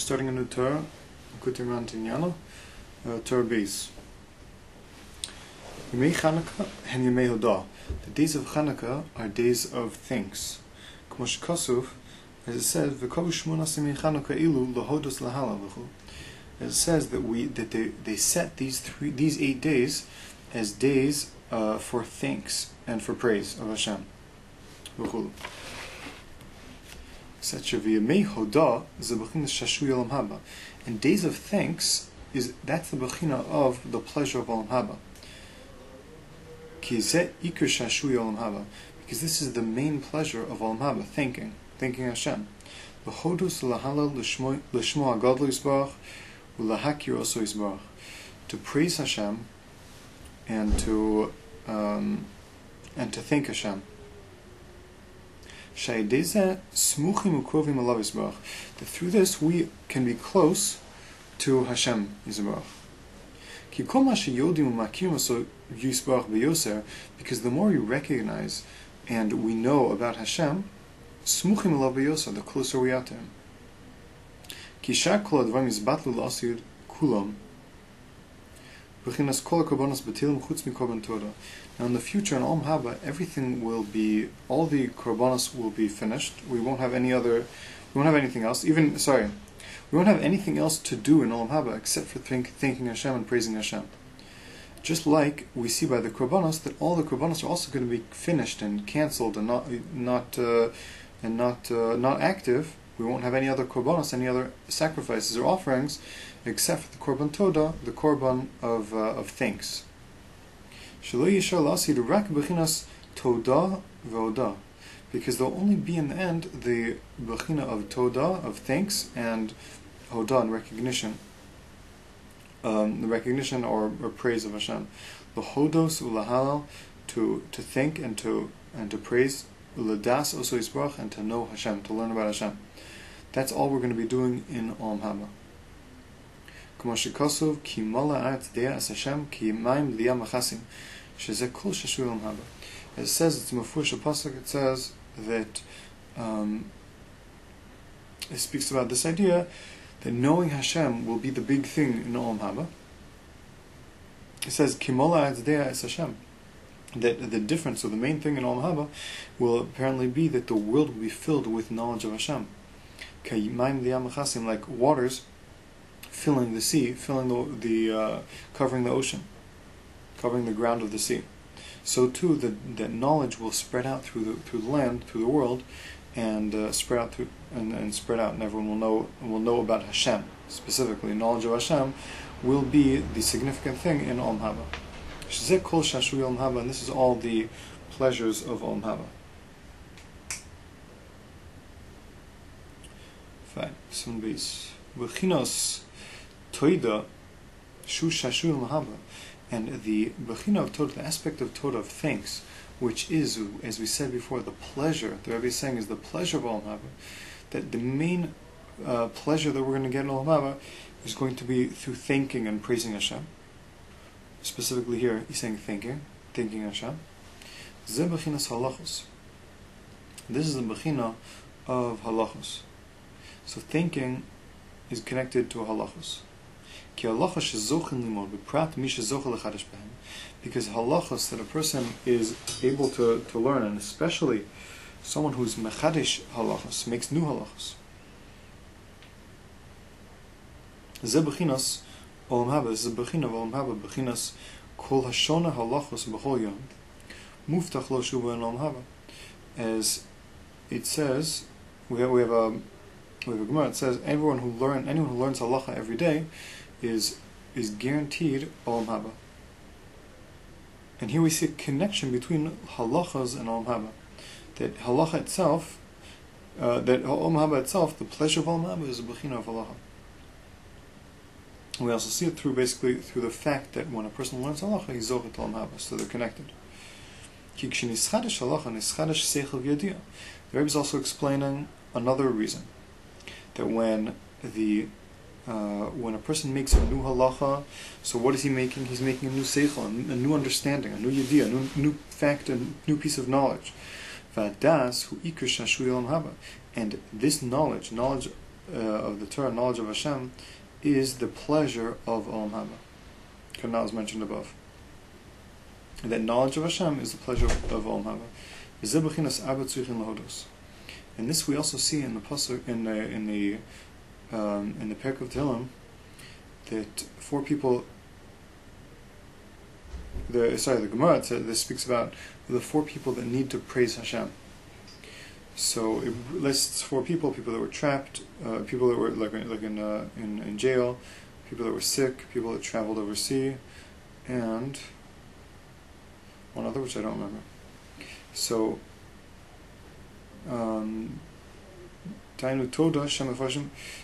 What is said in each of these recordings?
starting a new Torah, Likutay Moharan, Torah base. Yemei Chanukah and Yemei Hodah. The days of Chanukah are days of thanks. K'mo shekasuv, as it says, v'kovu shmonas yemei Chanukah ilu lahodos lahala v'chu. As it says that they set these 8 days as days for thanks and for praise of Hashem. V'chu. And days of thanks that's the bechina of the pleasure of Olam Haba. Because this is the main pleasure of Olam Haba, thanking Hashem. To praise Hashem and to thank Hashem. That through this we can be close to Hashem Yisbarach. Because the more we recognize and we know about Hashem, the closer we are to Him. Now in the future in Olam Haba, everything will be, all the korbanos will be finished. We won't have anything else. We won't have anything else to do in Olam Haba except for thanking Hashem and praising Hashem. Just like we see by the korbanos that all the korbanos are also going to be finished and cancelled and not active. We won't have any other korbanos, any other sacrifices or offerings, except for the korban toda, the korban of thanks. Because there'll only be in the end the bechina of toda, of thanks, and hoda, and recognition, the recognition or praise of Hashem. The hodos ulahalal, to thank and to praise, uladas oso yisbarach, and to know Hashem, to learn about Hashem. That's all we're going to be doing in Olam Haba. K'mo shekasuv ki mala aretz deya es Hashem ki mayim liya machasim shezeh kol shashu Olam Haba. As it says, it's mafurish pasuk. It says that it speaks about this idea that knowing Hashem will be the big thing in Olam Haba. It says ki mala aretz deya es Hashem. That the difference, or the main thing in Olam Haba, will apparently be that the world will be filled with knowledge of Hashem. Like waters filling the sea, filling the covering the ocean, covering the ground of the sea. So too, that knowledge will spread out through the land, through the world, and spread out and spread out, and everyone will know about Hashem specifically. Knowledge of Hashem will be the significant thing in Olam Haba. Shezeh kol shashui Olam Haba, and this is all the pleasures of Olam Haba. Fine. Some base. Bechinos toida shu shashu Olam, and the bechina of toda, the aspect of toda, of thanks, which is, as we said before, the pleasure. The Rebbe is saying is the pleasure of Olam Haba. That the main pleasure that we're going to get in Olam Haba is going to be through thanking and praising Hashem. Specifically here, he's saying thanking Hashem. Ze bechinas halachos. This is the bechina of halachos. So thinking is connected to halachos. Because halachos that a person is able to learn, and especially someone who's mechadish halachos, makes new halachos. This is Olam Haba, this is the bechina of Olam Haba, bechinas kol hashona halachos b'chol yom muftach lo shuba in Olam Haba. As it says, we have a Gemara. It says anyone who learns halacha every day is guaranteed Olam Haba. And here we see a connection between halachas and Olam Haba. That halacha itself, that Olam Haba itself, the pleasure of Olam Haba is a bechina of halacha. We also see it through the fact that when a person learns halacha, he's zochet Olam Haba, so they're connected. The Rebbe is also explaining another reason. That when a person makes a new halacha, so what is he making? He's making a new seichel, a new understanding, a new yediyah, a new fact, a new piece of knowledge. And this knowledge of the Torah, knowledge of Hashem, is the pleasure of Olam Haba. That was mentioned above. That knowledge of Hashem is the pleasure of Olam Haba. And this we also see in the pasuk in the Perek of Tehillim, that four people. The Gemara this speaks about the four people that need to praise Hashem. So it lists four people: people that were trapped, people that were like in jail, people that were sick, people that traveled overseas, and one other which I don't remember. So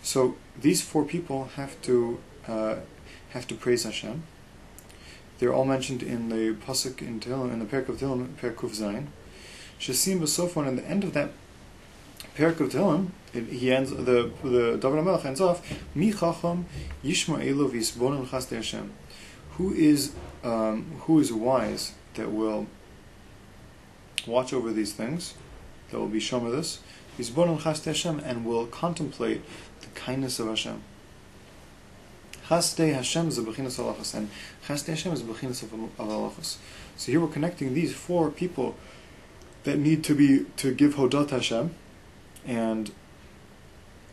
so these four people have to praise Hashem. They're all mentioned in the pasuk in Tehillim, in the Perek of Tehillim, Perek Kuf Zayin. Shasim b'sofon, and the end of that Perek of Tehillim, he ends the David HaMelech ends off Mi Chacham Yishma Elo V'Yisbonim Chasdei Hashem. Who is wise that will watch over these things, that will be shomer this V'Yisbonim Chasdei Hashem, and will contemplate the kindness of Hashem. Chasdei Hashem is a bechinas halachos, and Chasdei Hashem is a bechinas of halachos. So here we're connecting these four people that need to give hodat Hashem, and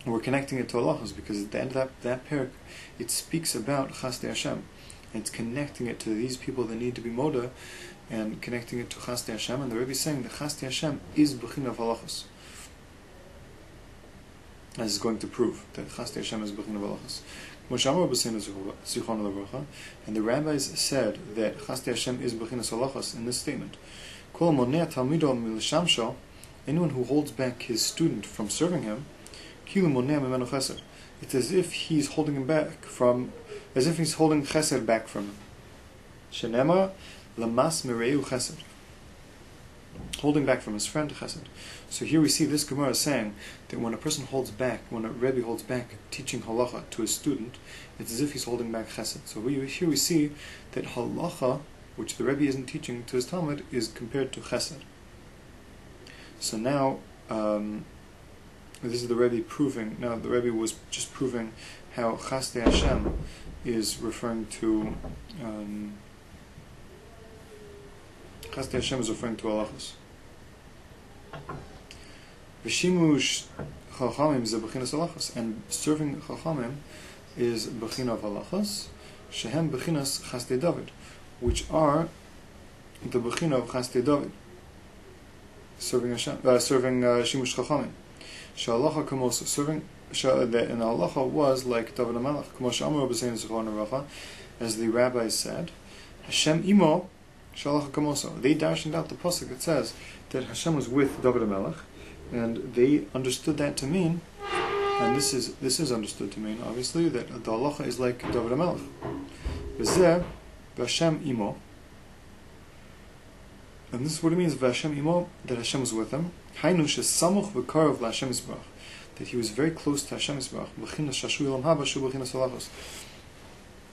we're connecting it to halachos, because at the end of that parak, it speaks about Chasdei Hashem. And it's connecting it to these people that need to be moda, and connecting it to Chasdei Hashem. And the Rebbe is saying that Chasdei Hashem is bechinas of halachos. As is going to prove that Chasdei Hashem is bechinas of halachos. And the rabbis said that Chasdei Hashem is bechinas halachos in this statement. Anyone who holds back his student from serving him, it's as if he's holding him back as if he's holding chesed back from him. Shenema lamas mereu chesed, holding back from his friend chesed. So here we see this Gemara saying that when a person holds back, when a Rebbe holds back teaching halacha to his student, it's as if he's holding back chesed. So here we see that halacha, which the Rebbe isn't teaching to his Talmud, is compared to chesed. So now, this is the Rebbe proving. Now the Rebbe was just proving how Chasdei Hashem is referring to. Chasdei Hashem is referring to halachos. V'shimush chachamim is a bechinas halachos, and serving chachamim is bechina of halachos. Shehem bechinas Chasdei David, which are the bechina of Chasdei David. Serving Hashem, serving shimush chachamim. Shalacha kamos, serving and halacha was like David HaMelech. Kamos Amar b'sein zichron haracha, as the rabbis said, Hashem imo shalacha kamoso. They dashed out the pasuk that says that Hashem was with David HaMelech, and they understood that to mean, and this is understood to mean, obviously, that the halacha is like David HaMelech. V'zeh v'Hashem imo. And this is what it means, V'Hashem imo, that Hashem was with him. Hainu shesamuch v'karov l'Hashem Yisbarach, that he was very close to Hashem Yisbarach, b'chinas shashu Olam Haba shu b'chinas halachos,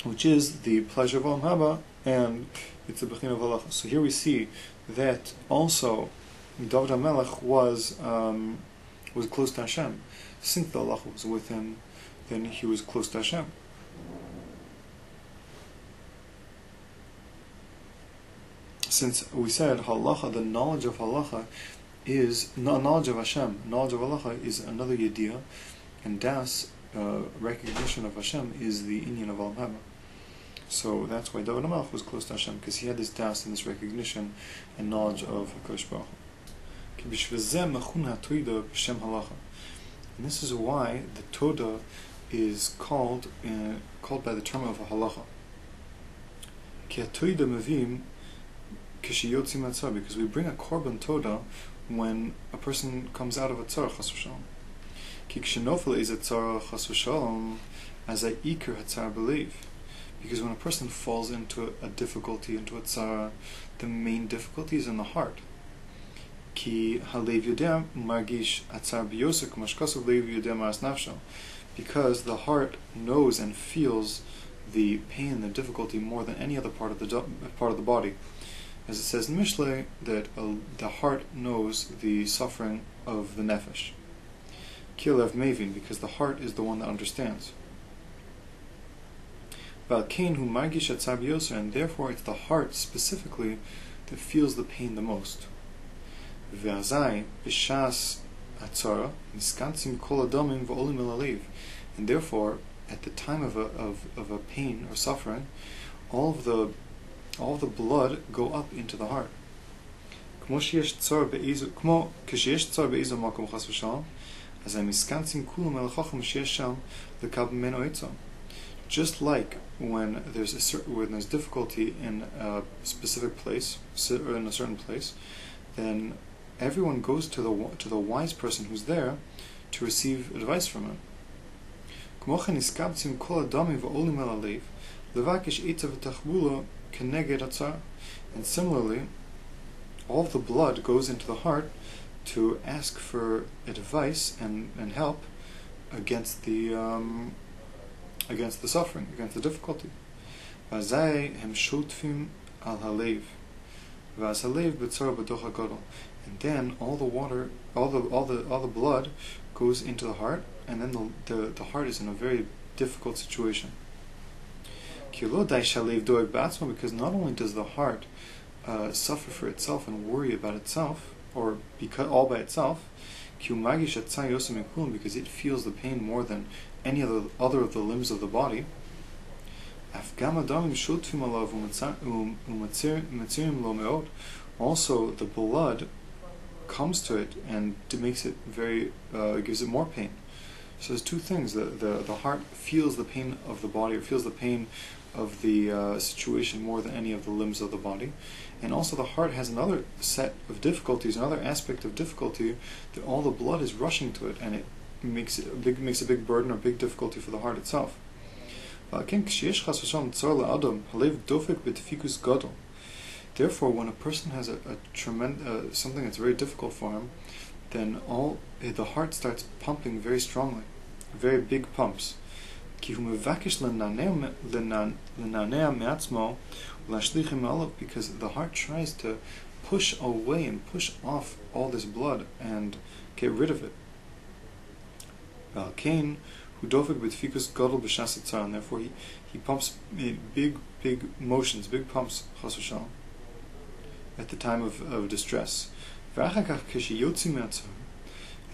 which is the pleasure of Olam Haba, and it's the b'china of halachos. So here we see that also David HaMelech was close to Hashem. Since the halacha was with him, then he was close to Hashem. Since we said halacha, the knowledge of halacha is knowledge of Hashem. Knowledge of halacha is another yediyah, and das, recognition of Hashem, is the inyan of Olam Haba. So that's why David HaMelech was close to Hashem, because he had this das and this recognition and knowledge of HaKadosh Baruch Hu. And this is why the Toda is called by the term of a halacha. Because we bring a korban Toda when a person comes out of a tzara chas v'shalom. Because when a person falls into a difficulty, into a tzara, the main difficulty is in the heart. Because the heart knows and feels the pain, the difficulty more than any other part of the body. As it says in Mishlei, that the heart knows the suffering of the nefesh. Kilev Mevin, because the heart is the one that understands. Valkain hu margish atzar b'yoser, and therefore it's the heart specifically that feels the pain the most. Ve'azai b'shas atzara miskantzim kol adomim v'olim el halev, and therefore at the time of a pain or suffering, all of the blood go up into the heart. Just like when there's difficulty in a specific place or in a certain place, then everyone goes to the wise person who's there to receive advice from him. And similarly, all of the blood goes into the heart to ask for advice and help against the suffering, against the difficulty. And then all the water, all the blood goes into the heart, and then the heart is in a very difficult situation. Because not only does the heart suffer for itself and worry about itself, or because all by itself, because it feels the pain more than any other of the limbs of the body. Also, the blood comes to it and makes it gives it more pain. So there's two things: the heart feels the pain of the body, or feels the pain of the situation more than any of the limbs of the body, and also the heart has another set of difficulties, another aspect of difficulty, that all the blood is rushing to it, and it makes a big burden or big difficulty for the heart itself. Therefore, when a person has a tremendous something that's very difficult for him, then the heart starts pumping very strongly, very big pumps. Because the heart tries to push away and push off all this blood and get rid of it. And therefore he pumps big motions, big pumps at the time of distress. And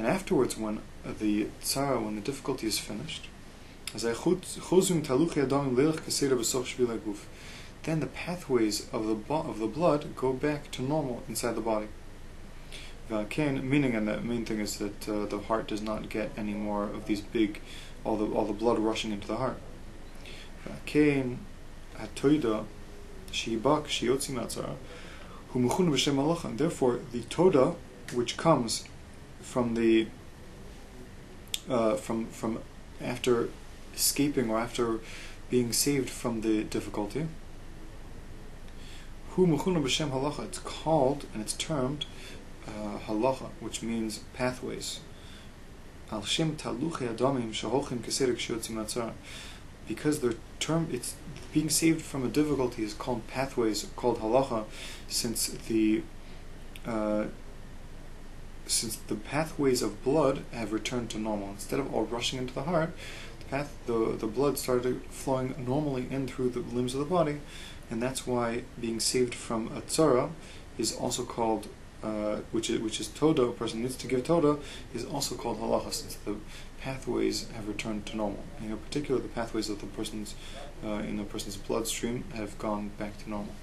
afterwards, when the difficulty is finished, then the pathways of the blood go back to normal inside the body. Meaning, and the main thing is that the heart does not get any more of these all the blood rushing into the heart. And therefore, the toda, which comes from from after escaping or after being saved from the difficulty, it's called and it's termed halacha, which means pathways. Because it's being saved from a difficulty is called pathways, called halacha, since the pathways of blood have returned to normal. Instead of all rushing into the heart, the blood started flowing normally in through the limbs of the body, and that's why being saved from a tzara is also called, which is toda, a person needs to give toda, is also called halacha, since the pathways have returned to normal. And in particular, the pathways of the person's in the person's bloodstream have gone back to normal.